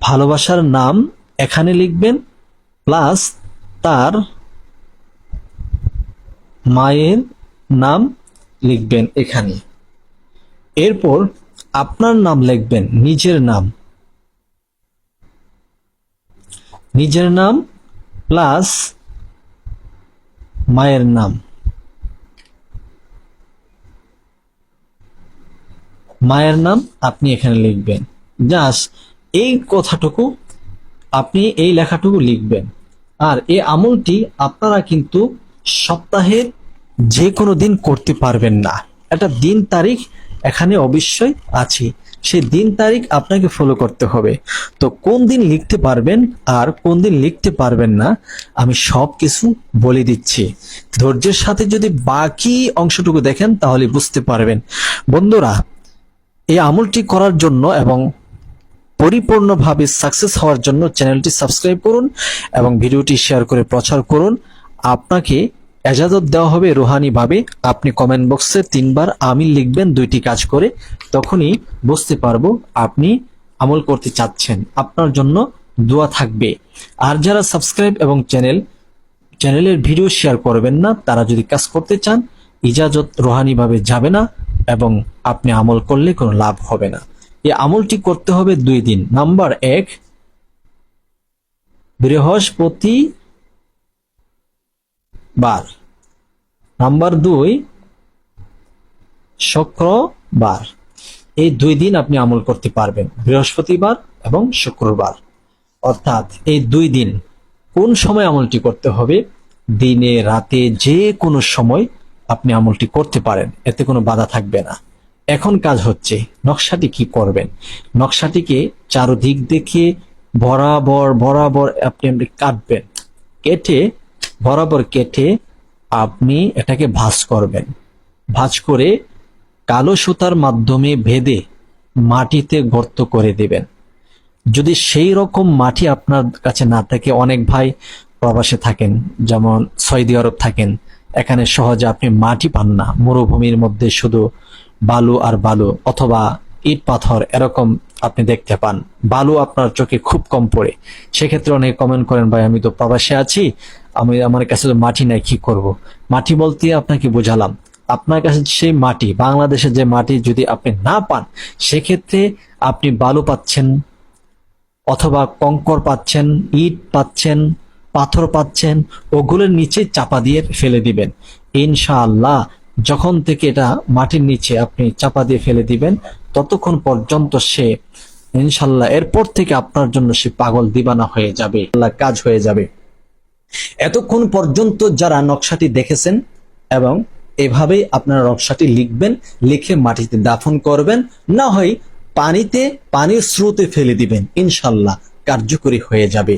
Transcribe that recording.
ভালোবাসার নাম এখানে লিখবেন, প্লাস তার মায়ের নাম লিখবেন এখানে। এরপর আপনার নাম লিখবেন, নিজের নাম প্লাস মায়ের নাম। মায়ের নাম আপনি এখানে লিখবেন। জাস্ট এই কথাটুকু, আপনি এই লেখাটুকু লিখবেন। আর এই আমলটি আপনারা কিন্তু সপ্তাহের যে কোনো দিন করতে পারবেন না। একটা দিন তারিখ এখানে অবশ্যই আছে, সেই দিন তারিখ আপনাকে ফলো করতে হবে। তো কোন দিন লিখতে পারবেন আর কোন দিন লিখতে পারবেন না আমি সব কিছু বলে দিচ্ছি। ধৈর্যের সাথে যদি বাকি অংশটুকু দেখেন তাহলে বুঝতে পারবেন। বন্ধুরা, এই আমলটি করার জন্য এবং পরিপূর্ণভাবে সাকসেস হওয়ার জন্য চ্যানেলটি সাবস্ক্রাইব করুন এবং ভিডিওটি শেয়ার করে প্রচার করুন। আপনাকে এজাজত দেওয়া হবে রুহানি ভাবে। আপনি কমেন্ট বক্সে 3 বার আমিন লিখবেন 2টি কাজ করে, তখনই বুঝতে পারবো আপনি আমল করতে চাচ্ছেন। আপনার জন্য দোয়া থাকবে। আর যারা সাবস্ক্রাইব এবং চ্যানেলের ভিডিও শেয়ার করবেন না, তারা যদি কাজ করতে চান, ইজাজত রুহানি ভাবে যাবে না এবং আপনি আমল করলে কোনো লাভ হবে না। এই আমলটি করতে হবে 2 দিন। নাম্বার 1, বৃহস্পতিবার। নাম্বার 2, শুক্রবার। এই 2 দিন আপনি আমল করতে পারবেন, বৃহস্পতিবার এবং শুক্রবার। অর্থাৎ এই 2 দিন কোন সময় আমলটি করতে হবে? দিনে রাতে যে কোনো সময় আপনি আমলটি করতে পারেন, এতে কোনো বাধা থাকবে না। এখন কাজ হচ্ছে নকশাটি কি করবেন। নকশাটিকে চারদিক দেখে বরাবর আপনি কাটবেন। বরাবর কেটে আপনি এটাকে ভাঁজ করবেন। ভাঁজ করে কালো সুতার মাধ্যমে বেঁধে মাটিতে গর্ত করে দিবেন। যদি সেই রকম মাটি আপনার কাছে না থাকে, অনেক ভাই প্রবাসে থাকেন, যেমন সৌদি আরব থাকেন, এখানে সহজে আপনি মাটি পান না, মরুভূমির মধ্যে শুধু বালু আর বালু, অথবা ইট পাথর এরকম আপনি দেখতে পান। বালু আপনার চোখে খুব কম পড়ে। সেক্ষেত্রে অনেকে কমেন্ট করেন, ভাই আমি তো প্রবাসে আছি, আমার কাছে তো মাটি নাই, কি করব? মাটি বলতে আপনাকে বোঝালাম, আপনার কাছে সেই মাটি, বাংলাদেশের যে মাটি যদি আপনি না পান, সেক্ষেত্রে আপনি বালু পাচ্ছেন, অথবা কংকর পাচ্ছেন, ইট পাচ্ছেন, পাথর পাচ্ছেন, ওগুলোর নিচে চাপা দিয়ে ফেলে দিবেন। ইনশাআল্লাহ যখন থেকে এটা মাটির নিচে আপনি চাপা দিয়ে ফেলে দিবেন, ততক্ষণ পর্যন্ত সে ইনশাআল্লাহ এরপর থেকে আপনার জন্য সে পাগল দিবানা হয়ে যাবে, আল্লাহ কাজ হয়ে যাবে। এতক্ষণ পর্যন্ত যারা নকশাটি দেখেছেন, এবং এভাবেই আপনারা নকশাটি লিখবেন, লিখে মাটিতে দাফন করবেন, না হয় পানির স্রোতে ফেলে দিবেন, ইনশাআল্লাহ কার্যকরী হয়ে যাবে।